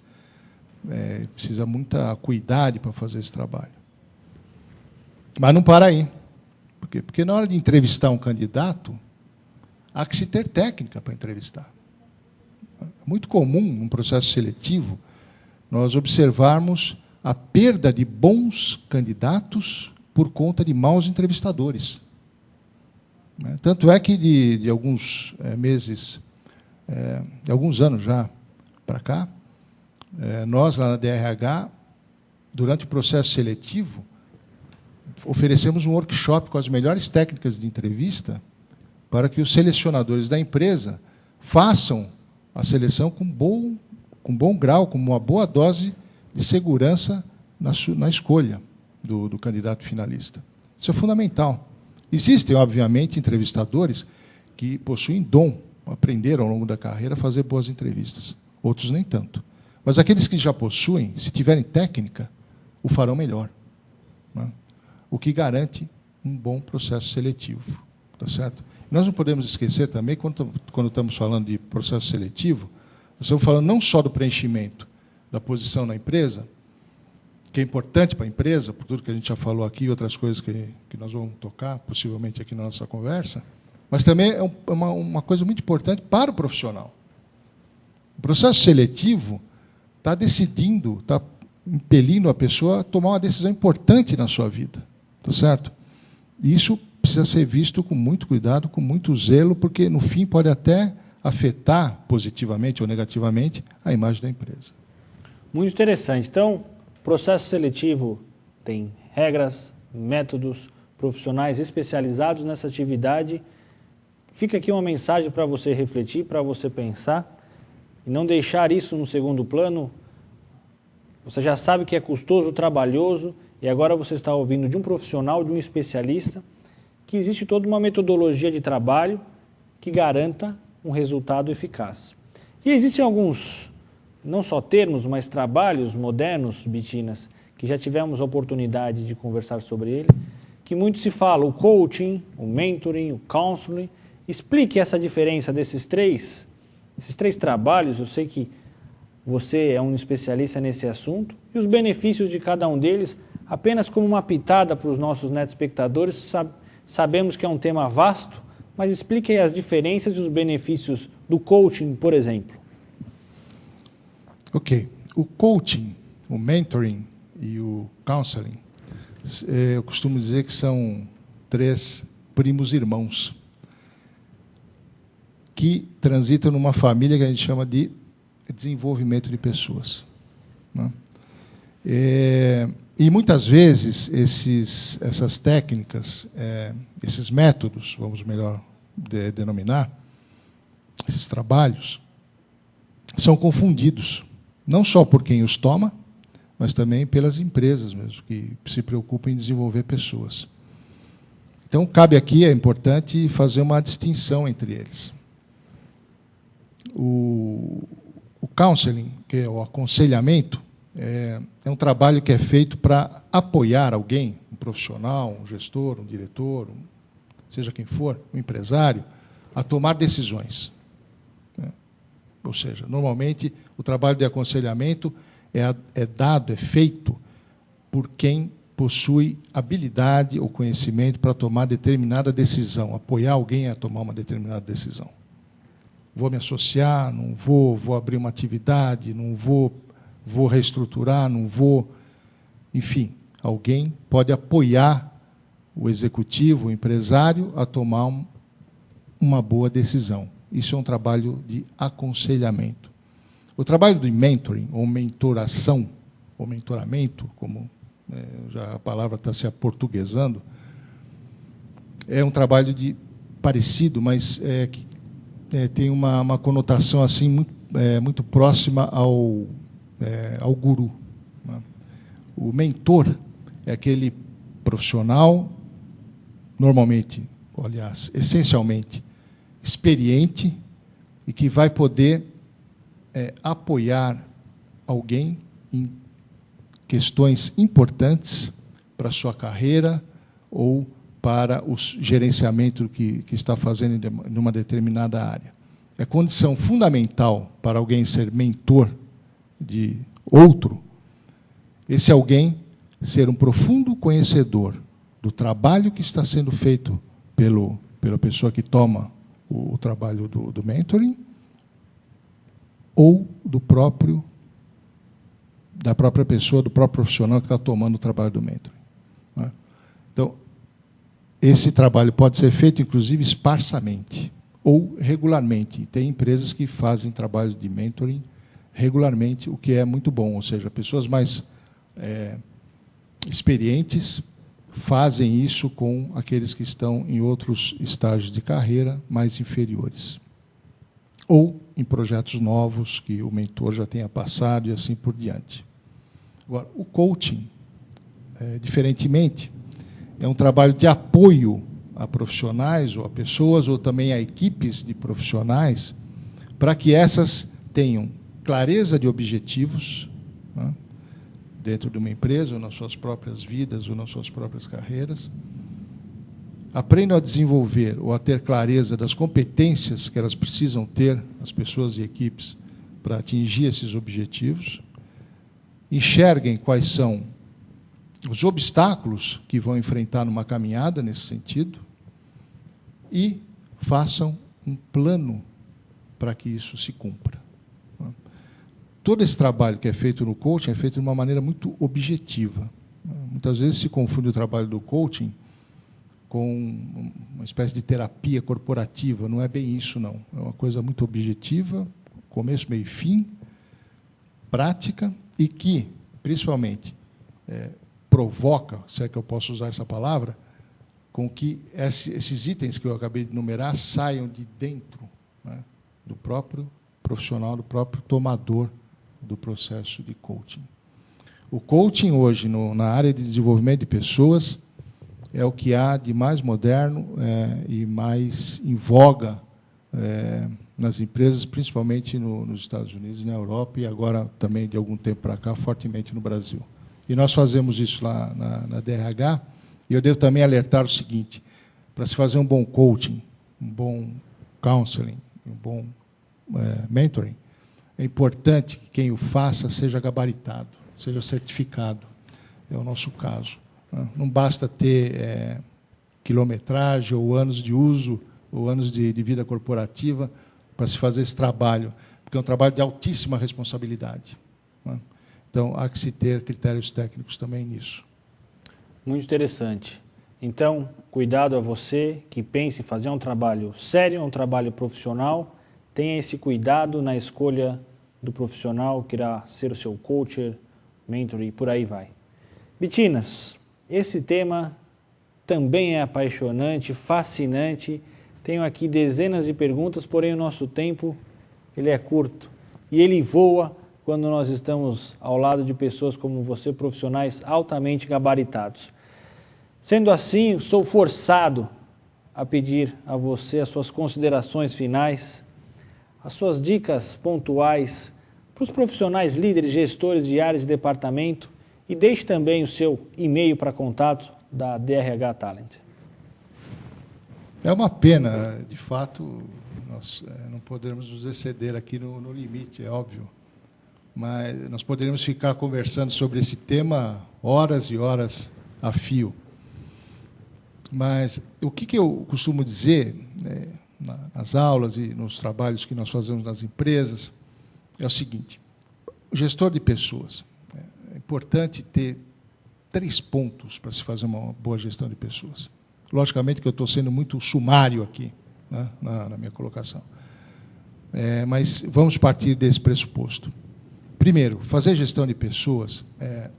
precisa muita acuidade para fazer esse trabalho. Mas não para aí. Por quê? Porque na hora de entrevistar um candidato, há que se ter técnica para entrevistar. É muito comum, num processo seletivo, nós observarmos a perda de bons candidatos por conta de maus entrevistadores. Tanto é que de alguns meses, de alguns anos já para cá, nós lá na DRH, durante o processo seletivo, oferecemos um workshop com as melhores técnicas de entrevista para que os selecionadores da empresa façam a seleção com bom grau, com uma boa dose de segurança na escolha do candidato finalista. Isso é fundamental. Existem, obviamente, entrevistadores que possuem dom, aprenderam ao longo da carreira a fazer boas entrevistas. Outros nem tanto. Mas aqueles que já possuem, se tiverem técnica, o farão melhor. Né? O que garante um bom processo seletivo. Tá certo? Nós não podemos esquecer também, quando estamos falando de processo seletivo, nós estamos falando não só do preenchimento da posição na empresa, que é importante para a empresa, por tudo que a gente já falou aqui, outras coisas que nós vamos tocar, possivelmente, aqui na nossa conversa, mas também é uma coisa muito importante para o profissional. O processo seletivo está decidindo, está impelindo a pessoa a tomar uma decisão importante na sua vida. Tá certo? E isso precisa ser visto com muito cuidado, com muito zelo, porque, no fim, pode até afetar positivamente ou negativamente a imagem da empresa. Muito interessante. Então, o processo seletivo tem regras, métodos, profissionais especializados nessa atividade. Fica aqui uma mensagem para você refletir, para você pensar, e não deixar isso no segundo plano. Você já sabe que é custoso, trabalhoso, e agora você está ouvindo de um profissional, de um especialista, que existe toda uma metodologia de trabalho que garanta um resultado eficaz. E existem alguns, não só termos, mas trabalhos modernos, Bitinas, que já tivemos a oportunidade de conversar sobre ele, que muito se fala, o coaching, o mentoring, o counseling. Explique essa diferença desses três trabalhos. Eu sei que você é um especialista nesse assunto, e os benefícios de cada um deles, apenas como uma pitada para os nossos netespectadores. Sabemos que é um tema vasto, mas explique aí as diferenças e os benefícios do coaching, por exemplo. Ok. O coaching, o mentoring e o counseling eu costumo dizer que são 3 primos irmãos que transitam numa família que a gente chama de desenvolvimento de pessoas, né? E muitas vezes essas técnicas, esses métodos, vamos melhor denominar, esses trabalhos, são confundidos, não só por quem os toma, mas também pelas empresas mesmo, que se preocupam em desenvolver pessoas. Então, cabe aqui, é importante fazer uma distinção entre eles. O counseling, que é o aconselhamento, é um trabalho que é feito para apoiar alguém, um profissional, um gestor, um diretor, seja quem for, um empresário, a tomar decisões. Ou seja, normalmente, o trabalho de aconselhamento é feito por quem possui habilidade ou conhecimento para tomar determinada decisão, apoiar alguém a tomar uma determinada decisão. Vou me associar, não vou abrir uma atividade, não vou reestruturar, não vou... Enfim, alguém pode apoiar o executivo, o empresário, a tomar uma boa decisão. Isso é um trabalho de aconselhamento. O trabalho de mentoring, ou mentoração, ou mentoramento, como já a palavra está se aportuguesando, é um trabalho parecido, mas tem uma conotação assim muito próxima ao guru, né? O mentor é aquele profissional, normalmente, aliás, essencialmente, experiente e que vai poder apoiar alguém em questões importantes para a sua carreira ou para o gerenciamento que está fazendo em uma determinada área. É condição fundamental para alguém ser mentor de outro, esse alguém ser um profundo conhecedor do trabalho que está sendo feito pela pessoa que toma o trabalho do mentoring ou da própria pessoa, do próprio profissional que está tomando o trabalho do mentoring, né? Então, esse trabalho pode ser feito, inclusive, esparsamente ou regularmente. Tem empresas que fazem trabalho de mentoring regularmente, o que é muito bom, ou seja, pessoas mais experientes fazem isso com aqueles que estão em outros estágios de carreira mais inferiores. Ou em projetos novos que o mentor já tenha passado e assim por diante. Agora, o coaching, diferentemente, é um trabalho de apoio a profissionais ou a pessoas ou também a equipes de profissionais para que essas tenham clareza de objetivos, né, dentro de uma empresa ou nas suas próprias vidas ou nas suas próprias carreiras, aprendam a desenvolver ou a ter clareza das competências que elas precisam ter, as pessoas e equipes, para atingir esses objetivos, enxerguem quais são os obstáculos que vão enfrentar numa caminhada nesse sentido e façam um plano para que isso se cumpra. Todo esse trabalho que é feito no coaching é feito de uma maneira muito objetiva. Muitas vezes se confunde o trabalho do coaching com uma espécie de terapia corporativa. Não é bem isso, não. É uma coisa muito objetiva, começo, meio e fim, prática, e que, principalmente, provoca, se é que eu posso usar essa palavra, com que esses itens que eu acabei de enumerar saiam de dentro, né, do próprio profissional, do próprio tomador do processo de coaching. O coaching hoje, na área de desenvolvimento de pessoas, é o que há de mais moderno e mais em voga nas empresas, principalmente nos Estados Unidos e na Europa, e agora também, de algum tempo para cá, fortemente no Brasil. E nós fazemos isso lá na DRH, e eu devo também alertar o seguinte: para se fazer um bom coaching, um bom counseling, um bom mentoring, é importante que quem o faça seja gabaritado, seja certificado. É o nosso caso. Não basta ter quilometragem, ou anos de uso, ou anos de vida corporativa para se fazer esse trabalho, porque é um trabalho de altíssima responsabilidade. Então, há que se ter critérios técnicos também nisso. Muito interessante. Então, cuidado a você que pense em fazer um trabalho sério, um trabalho profissional. Tenha esse cuidado na escolha do profissional que irá ser o seu coach, mentor e por aí vai. Bitinas, esse tema também é apaixonante, fascinante. Tenho aqui dezenas de perguntas, porém o nosso tempo ele é curto e ele voa quando nós estamos ao lado de pessoas como você, profissionais altamente gabaritados. Sendo assim, sou forçado a pedir a você as suas considerações finais, as suas dicas pontuais para os profissionais, líderes, gestores de áreas de departamento e deixe também o seu e-mail para contato da DRH Talent. É uma pena, de fato, nós não podermos nos exceder aqui no limite, é óbvio, mas nós poderíamos ficar conversando sobre esse tema horas e horas a fio. Mas o que eu costumo dizer nas aulas e nos trabalhos que nós fazemos nas empresas é o seguinte: o gestor de pessoas, é importante ter 3 pontos para se fazer uma boa gestão de pessoas. Logicamente que eu estou sendo muito sumário aqui, né, na minha colocação. Mas vamos partir desse pressuposto. Primeiro, fazer gestão de pessoas é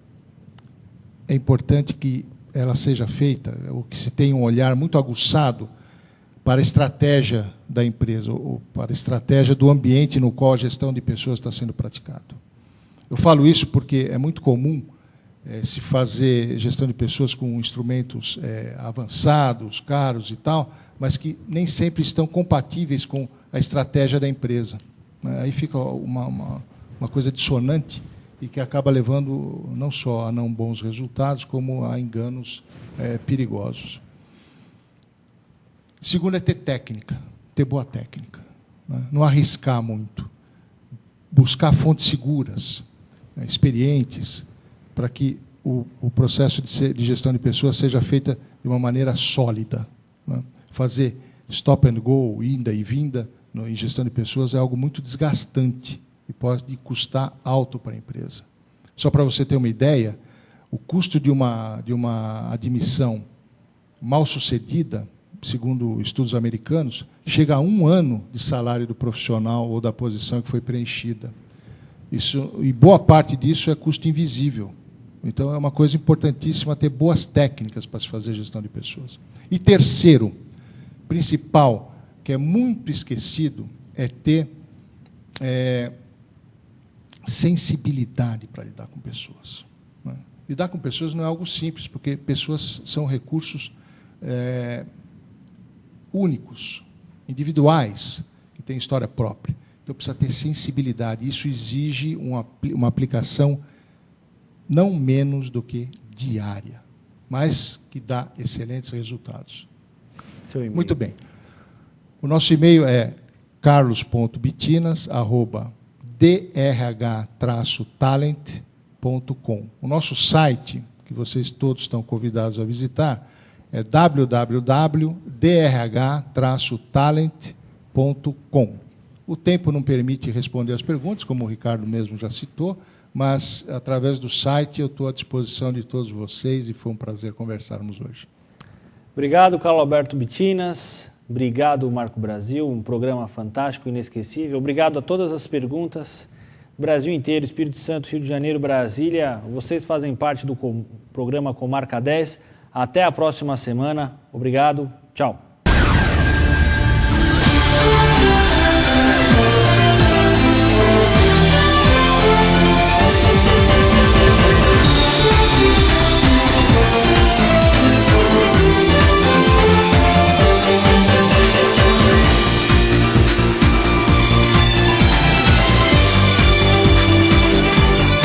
importante que ela seja feita, ou que se tenha um olhar muito aguçado para a estratégia da empresa, ou para a estratégia do ambiente no qual a gestão de pessoas está sendo praticada. Eu falo isso porque é muito comum se fazer gestão de pessoas com instrumentos avançados, caros e tal, mas que nem sempre estão compatíveis com a estratégia da empresa. Aí fica uma coisa dissonante e que acaba levando não só a não bons resultados, como a enganos perigosos. Segundo é ter técnica, ter boa técnica, né? Não arriscar muito, buscar fontes seguras, experientes, para que o processo de gestão de pessoas seja feita de uma maneira sólida, né? Fazer stop and go, ida e vinda, em gestão de pessoas é algo muito desgastante e pode custar alto para a empresa. Só para você ter uma ideia, o custo de uma admissão mal sucedida, segundo estudos americanos, chega a 1 ano de salário do profissional ou da posição que foi preenchida. E boa parte disso é custo invisível. Então, é uma coisa importantíssima ter boas técnicas para se fazer gestão de pessoas. E terceiro, principal, que é muito esquecido, é ter sensibilidade para lidar com pessoas, né? Lidar com pessoas não é algo simples, porque pessoas são recursos únicos, individuais, que têm história própria. Então, precisa ter sensibilidade. Isso exige uma aplicação não menos do que diária, mas que dá excelentes resultados. Muito bem. O nosso e-mail é carlos.bitinas@drh-talent.com. O nosso site, que vocês todos estão convidados a visitar, é www.drh-talent.com. O tempo não permite responder as perguntas, como o Ricardo mesmo já citou, mas, através do site, eu estou à disposição de todos vocês e foi um prazer conversarmos hoje. Obrigado, Carlos Alberto Bitinas. Obrigado, Marco Brasil. Um programa fantástico, inesquecível. Obrigado a todas as perguntas. Brasil inteiro, Espírito Santo, Rio de Janeiro, Brasília. Vocês fazem parte do programa Comarca 10. Até a próxima semana. Obrigado. Tchau.